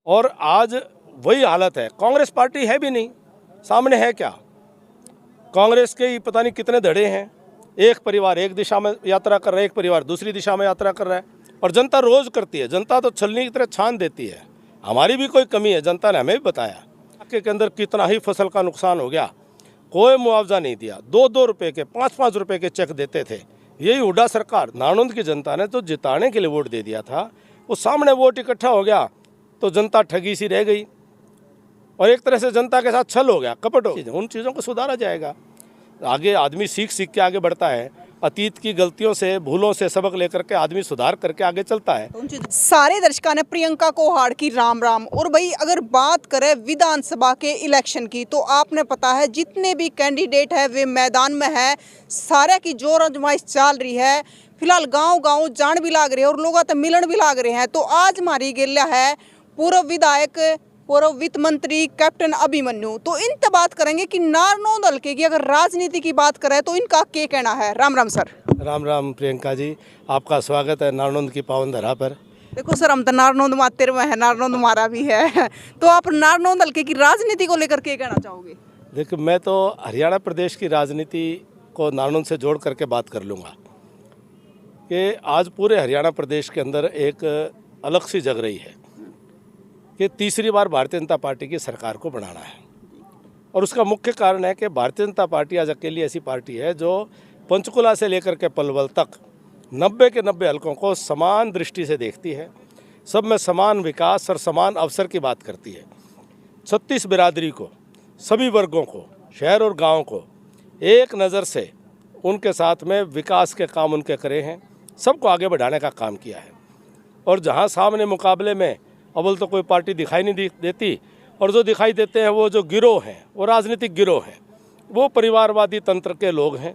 और आज वही हालत है। कांग्रेस पार्टी है भी नहीं, सामने है क्या? कांग्रेस के ही पता नहीं कितने धड़े हैं। एक परिवार एक दिशा में यात्रा कर रहा है, एक परिवार दूसरी दिशा में यात्रा कर रहा है, और जनता रोज करती है। जनता तो छलनी की तरह छान देती है। हमारी भी कोई कमी है, जनता ने हमें भी बताया के अंदर कितना ही फसल का नुकसान हो गया, कोई मुआवजा नहीं दिया। 2-2 रुपए के 5-5 रुपए के चेक देते थे। यही हुड्डा सरकार, नारनौंद की जनता ने तो जिताने के लिए वोट दे दिया था, वो सामने वोट इकट्ठा हो गया तो जनता ठगी सी रह गई, और एक तरह से जनता के साथ छल हो गया, कपट हो गया। उन चीज़ों को सुधारा जाएगा। आगे आदमी सीख सीख के आगे बढ़ता है। अतीत की गलतियों से, भूलों से सबक लेकर के आदमी सुधार करके आगे चलता है। सारे दर्शकों ने प्रियंका कोहाड़ की राम राम। और भाई अगर बात करें विधानसभा के इलेक्शन की, तो आपने पता है जितने भी कैंडिडेट है वे मैदान में है, सारे की जोर आजमाइश चल रही है। फिलहाल गांव गांव जान भी लाग रही है और लोगों से मिलन भी लाग रहे हैं। तो आज हमारी गिल्ला है पूर्व विधायक, पूर्व वित्त मंत्री कैप्टन अभिमन्यु। तो इनसे बात करेंगे कि नारनौंद हल्के की अगर राजनीति की बात करें तो इनका क्या कहना है। राम राम सर। राम राम प्रियंका जी, आपका स्वागत है नारनौंद की पावन धरा पर। देखो सर, हम तो नारनौंद मातेर में है, नारनौंद हमारा भी है। तो आप नारनौंद हल्के की राजनीति को लेकर क्या कहना चाहोगे? देखिए, मैं तो हरियाणा प्रदेश की राजनीति को नारनौंद से जोड़ करके बात कर लूँगा कि आज पूरे हरियाणा प्रदेश के अंदर एक अलग सी जग रही है कि तीसरी बार भारतीय जनता पार्टी की सरकार को बनाना है। और उसका मुख्य कारण है कि भारतीय जनता पार्टी आज अकेली ऐसी पार्टी है जो पंचकुला से लेकर के पलवल तक 90 के 90 हलकों को समान दृष्टि से देखती है, सब में समान विकास और समान अवसर की बात करती है। 36 बिरादरी को, सभी वर्गों को, शहर और गांव को एक नज़र से उनके साथ में विकास के काम उनके करे हैं, सबको आगे बढ़ाने का काम किया है। और जहां सामने मुकाबले में अव्वल तो कोई पार्टी दिखाई नहीं देती, और जो दिखाई देते हैं वो जो गिरोह हैं, वो राजनीतिक गिरोह हैं, वो परिवारवादी तंत्र के लोग हैं।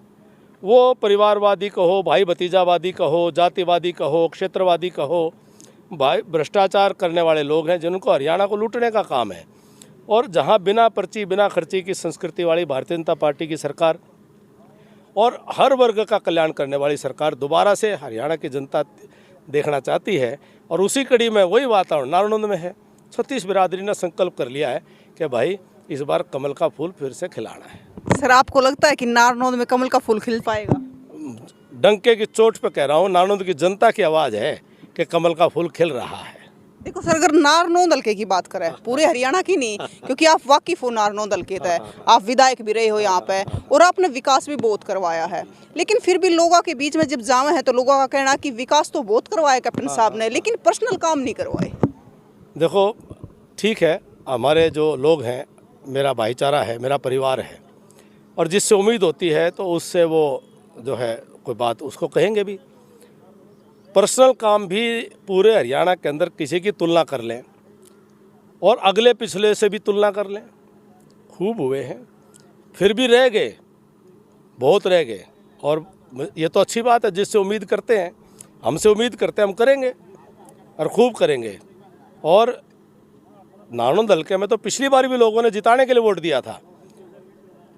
वो परिवारवादी कहो, भाई भतीजावादी कहो, जातिवादी कहो, क्षेत्रवादी कहो, भाई भ्रष्टाचार करने वाले लोग हैं जिनको हरियाणा को लूटने का काम है। और जहां बिना पर्ची बिना खर्ची की संस्कृति वाली भारतीय जनता पार्टी की सरकार और हर वर्ग का कल्याण करने वाली सरकार दोबारा से हरियाणा की जनता देखना चाहती है, और उसी कड़ी में वही वातावरण नारनौंद में है। 36 बिरादरी ने संकल्प कर लिया है कि भाई इस बार कमल का फूल फिर से खिलाना है। सर, आपको लगता है कि नारनौंद में कमल का फूल खिल पाएगा? डंके की चोट पे कह रहा हूँ, नारनौंद की जनता की आवाज़ है कि कमल का फूल खिल रहा है। देखो सर, अगर नारनौंद हल्के की बात करें, पूरे हरियाणा की नहीं, क्योंकि आप वाकिफ हो नारनौंद हल्के से, आप विधायक भी रहे हो यहाँ पे और आपने विकास भी बहुत करवाया है, लेकिन फिर भी लोगों के बीच में जब जावे हैं तो लोगों का कहना कि विकास तो बहुत करवाया कैप्टन साहब ने, लेकिन पर्सनल काम नहीं करवाए। देखो, ठीक है, हमारे जो लोग हैं, मेरा भाईचारा है, मेरा परिवार है, और जिससे उम्मीद होती है तो उससे वो जो है कोई बात उसको कहेंगे भी। पर्सनल काम भी पूरे हरियाणा के अंदर किसी की तुलना कर लें और अगले पिछले से भी तुलना कर लें, खूब हुए हैं, फिर भी रह गए, बहुत रह गए। और ये तो अच्छी बात है, जिससे उम्मीद करते हैं, हमसे उम्मीद करते हैं, हम करेंगे और खूब करेंगे। और नारनौंद हल्के में तो पिछली बार भी लोगों ने जिताने के लिए वोट दिया था।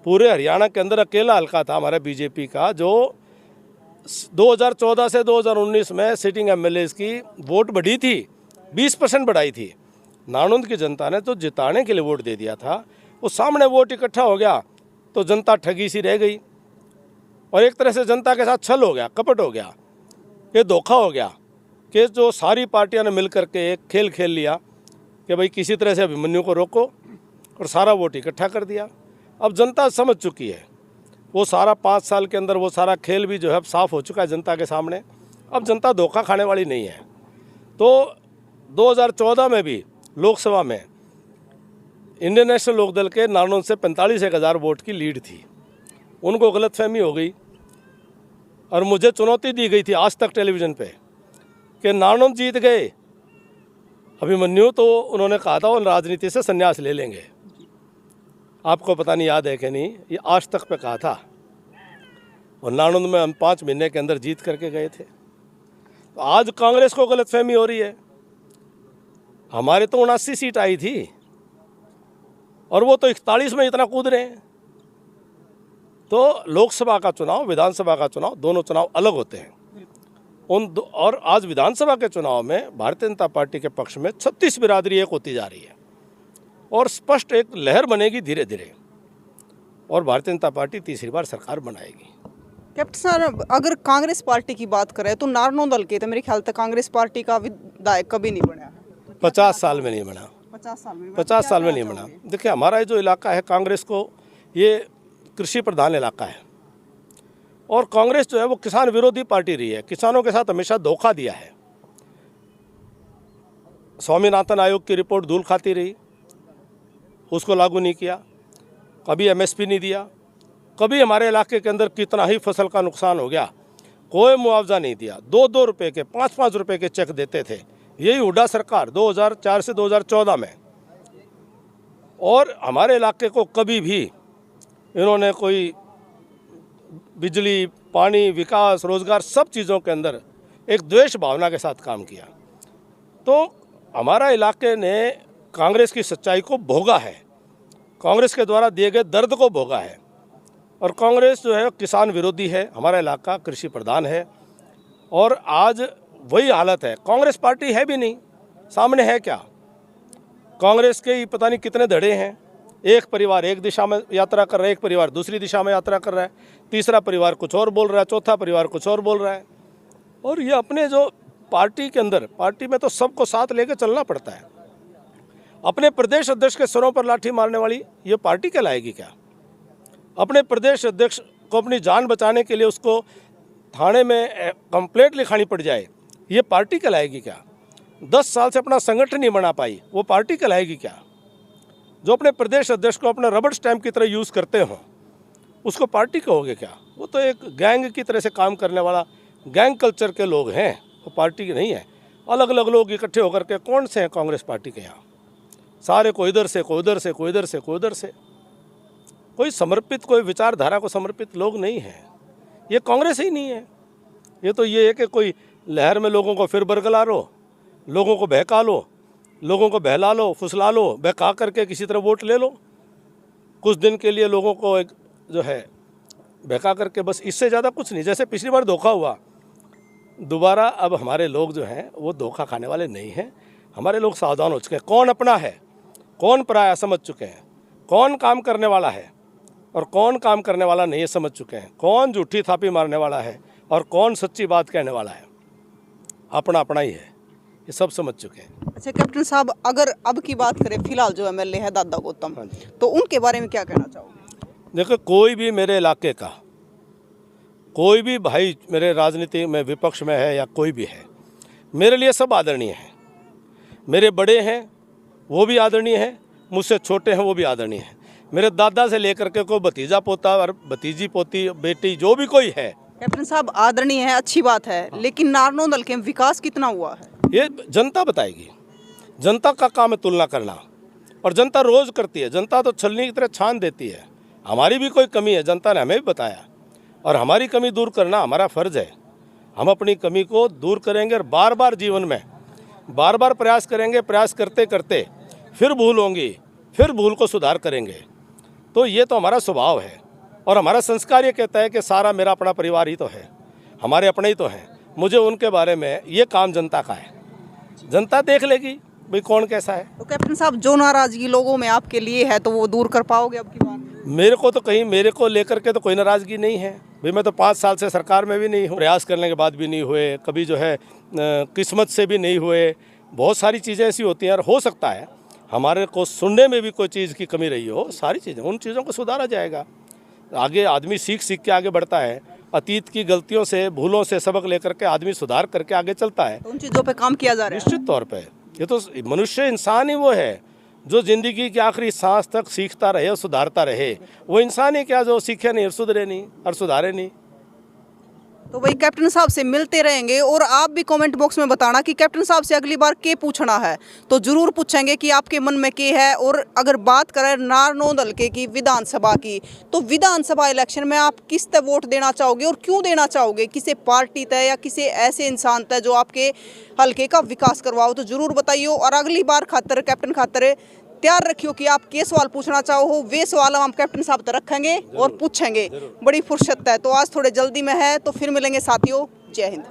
पूरे हरियाणा के अंदर अकेला हल्का था हमारा बीजेपी का जो 2014 से 2019 में सिटिंग एमएलएज की वोट बढ़ी थी, 20% बढ़ाई थी। नारनौंद की जनता ने तो जिताने के लिए वोट दे दिया था, वो सामने वोट इकट्ठा हो गया तो जनता ठगी सी रह गई, और एक तरह से जनता के साथ छल हो गया, कपट हो गया, ये धोखा हो गया कि जो सारी पार्टियों ने मिलकर के एक खेल खेल लिया कि भाई किसी तरह से अभिमन्यु को रोको, और सारा वोट इकट्ठा कर दिया। अब जनता समझ चुकी है, वो सारा 5 साल के अंदर वो सारा खेल भी जो है साफ़ हो चुका है जनता के सामने। अब जनता धोखा खाने वाली नहीं है। तो 2014 में भी लोकसभा में इंडियन नेशनल लोकदल के नारनौंद से 45,000 वोट की लीड थी। उनको गलतफहमी हो गई और मुझे चुनौती दी गई थी आज तक टेलीविज़न पे कि नारनौंद जीत गए अभिमन्यु, तो उन्होंने कहा था वो राजनीति से संन्यास ले लेंगे। आपको पता नहीं याद है कि नहीं, ये आज तक पे कहा था, और नारनौंद में हम 5 महीने के अंदर जीत करके गए थे। तो आज कांग्रेस को गलतफहमी हो रही है। हमारे तो 79 सीट आई थी और वो तो 41 में इतना कूद रहे हैं। तो लोकसभा का चुनाव, विधानसभा का चुनाव, दोनों चुनाव अलग होते हैं। और आज विधानसभा के चुनाव में भारतीय जनता पार्टी के पक्ष में 36 बिरादरी एक होती जा रही है और स्पष्ट एक लहर बनेगी धीरे धीरे, और भारतीय जनता पार्टी तीसरी बार सरकार बनाएगी। कैप्टन साहब, अगर कांग्रेस पार्टी की बात करें तो नारनौंदल के तो मेरे ख्याल तक कांग्रेस पार्टी का विधायक कभी नहीं बना है। 50 साल में नहीं बना। 50 साल में नहीं बना। देखिए, हमारा जो इलाका है कांग्रेस को, ये कृषि प्रधान इलाका है और कांग्रेस जो है वो किसान विरोधी पार्टी रही है, किसानों के साथ हमेशा धोखा दिया है। स्वामीनाथन आयोग की रिपोर्ट धूल खाती रही, उसको लागू नहीं किया, कभी एमएसपी नहीं दिया, कभी हमारे इलाके के अंदर कितना ही फसल का नुकसान हो गया कोई मुआवजा नहीं दिया। 2-2 रुपये के 5-5 रुपये के चेक देते थे, यही हुड्डा सरकार 2004 से 2014 में। और हमारे इलाके को कभी भी इन्होंने कोई बिजली, पानी, विकास, रोजगार सब चीज़ों के अंदर एक द्वेष भावना के साथ काम किया। तो हमारा इलाके ने कांग्रेस की सच्चाई को भोगा है, कांग्रेस के द्वारा दिए गए दर्द को भोगा है। और कांग्रेस जो है किसान विरोधी है, हमारा इलाका कृषि प्रधान है और आज वही हालत है। कांग्रेस पार्टी है भी नहीं, सामने है क्या? कांग्रेस के पता नहीं कितने धड़े हैं, एक परिवार एक दिशा में यात्रा कर रहा है, एक परिवार दूसरी दिशा में यात्रा कर रहा है, तीसरा परिवार कुछ और बोल रहा है, चौथा परिवार कुछ और बोल रहा है। और ये अपने जो पार्टी के अंदर, पार्टी में तो सबको साथ लेकर चलना पड़ता है। अपने प्रदेश अध्यक्ष के सरों पर लाठी मारने वाली ये पार्टी कहलाएगी क्या? अपने प्रदेश अध्यक्ष को अपनी जान बचाने के लिए उसको थाने में कंप्लेंट लिखानी पड़ जाए, ये पार्टी कहलाएगी क्या? 10 साल से अपना संगठन नहीं बना पाई, वो पार्टी कहलाएगी क्या? जो अपने प्रदेश अध्यक्ष को अपना रबड़ स्टैंप की तरह यूज़ करते हो, उसको पार्टी कहोगे क्या? वो तो एक गैंग की तरह से काम करने वाला, गैंग कल्चर के लोग हैं, वो पार्टी के नहीं है। अलग अलग लोग इकट्ठे होकर के कौन से हैं कांग्रेस पार्टी के यहाँ? सारे कोई इधर से, कोई उधर से, कोई इधर से, कोई उधर से। कोई समर्पित, कोई विचारधारा को समर्पित लोग नहीं हैं। ये कांग्रेस ही नहीं है। ये तो ये है कि कोई लहर में लोगों को फिर बरगला लो, लोगों को बहका लो, लोगों को बहला लो, फुसला लो, बहका करके किसी तरह वोट ले लो, कुछ दिन के लिए लोगों को एक जो है बहका करके, बस इससे ज़्यादा कुछ नहीं। जैसे पिछली बार धोखा हुआ, दोबारा अब हमारे लोग जो हैं वो धोखा खाने वाले नहीं हैं। हमारे लोग सावधान हो चुके हैं, कौन अपना है कौन पराया समझ चुके हैं, कौन काम करने वाला है और कौन काम करने वाला नहीं है समझ चुके हैं, कौन झूठी थापी मारने वाला है और कौन सच्ची बात कहने वाला है। अपना अपना ही है, ये सब समझ चुके हैं। अच्छा कैप्टन साहब, अगर अब की बात करें, फिलहाल जो एमएलए है दादा गौतम, तो उनके बारे में क्या कहना चाहोगे? देखो, कोई भी मेरे इलाके का कोई भी भाई मेरे राजनीति में विपक्ष में है या कोई भी है, मेरे लिए सब आदरणीय हैं। मेरे बड़े हैं वो भी आदरणीय हैं, मुझसे छोटे हैं वो भी आदरणीय हैं। मेरे दादा से लेकर के कोई भतीजा पोता और भतीजी पोती बेटी जो भी कोई है। कैप्टन साहब, आदरणीय है, अच्छी बात है, लेकिन नारनौंदल के विकास कितना हुआ है ये जनता बताएगी। जनता का काम है तुलना करना, और जनता रोज़ करती है। जनता तो छलनी की तरह छान देती है। हमारी भी कोई कमी है, जनता ने हमें भी बताया, और हमारी कमी दूर करना हमारा फ़र्ज़ है। हम अपनी कमी को दूर करेंगे और बार बार जीवन में बार बार प्रयास करेंगे। प्रयास करते करते फिर भूल होंगी, फिर भूल को सुधार करेंगे। तो ये तो हमारा स्वभाव है और हमारा संस्कार ये कहता है कि सारा मेरा अपना परिवार ही तो है, हमारे अपने ही तो हैं। मुझे उनके बारे में, ये काम जनता का है, जनता देख लेगी भाई कौन कैसा है। तो कैप्टन साहब, जो नाराजगी लोगों में आपके लिए है तो वो दूर कर पाओगे अब की बार? मेरे को तो कहीं, मेरे को लेकर के तो कोई नाराज़गी नहीं है भाई। मैं तो 5 साल से सरकार में भी नहीं हूँ, प्रयास करने के बाद भी नहीं हुए, कभी जो है किस्मत से भी नहीं हुए। बहुत सारी चीज़ें ऐसी होती हैं और हो सकता है हमारे को सुनने में भी कोई चीज़ की कमी रही हो। सारी चीज़ें, उन चीज़ों को सुधारा जाएगा। आगे आदमी सीख सीख के आगे बढ़ता है। अतीत की गलतियों से, भूलों से सबक लेकर के आदमी सुधार करके आगे चलता है। तो उन चीज़ों पे काम किया जा रहा है निश्चित तौर पे। ये तो मनुष्य, इंसान ही वो है जो ज़िंदगी की आखिरी सांस तक सीखता रहे और सुधारता रहे। वो इंसान ही क्या जो सीखे नहीं और सुधरे नहीं और सुधारे नहीं। तो वही कैप्टन साहब से मिलते रहेंगे और आप भी कमेंट बॉक्स में बताना कि कैप्टन साहब से अगली बार के पूछना है, तो ज़रूर पूछेंगे कि आपके मन में के है। और अगर बात करें नारनौंद हल्के की विधानसभा की, तो विधानसभा इलेक्शन में आप किस तय वोट देना चाहोगे और क्यों देना चाहोगे? किसी पार्टी तय या किसी ऐसे इंसान तय जो आपके हल्के का विकास करवाओ, तो ज़रूर बताइए। और अगली बार खातर, कैप्टन खातर तैयार रखियो कि आप के सवाल पूछना चाहो, वे सवाल हम कैप्टन साहब तक रखेंगे और पूछेंगे। बड़ी फुर्सत है, तो आज थोड़े जल्दी में है, तो फिर मिलेंगे साथियों। जय हिंद।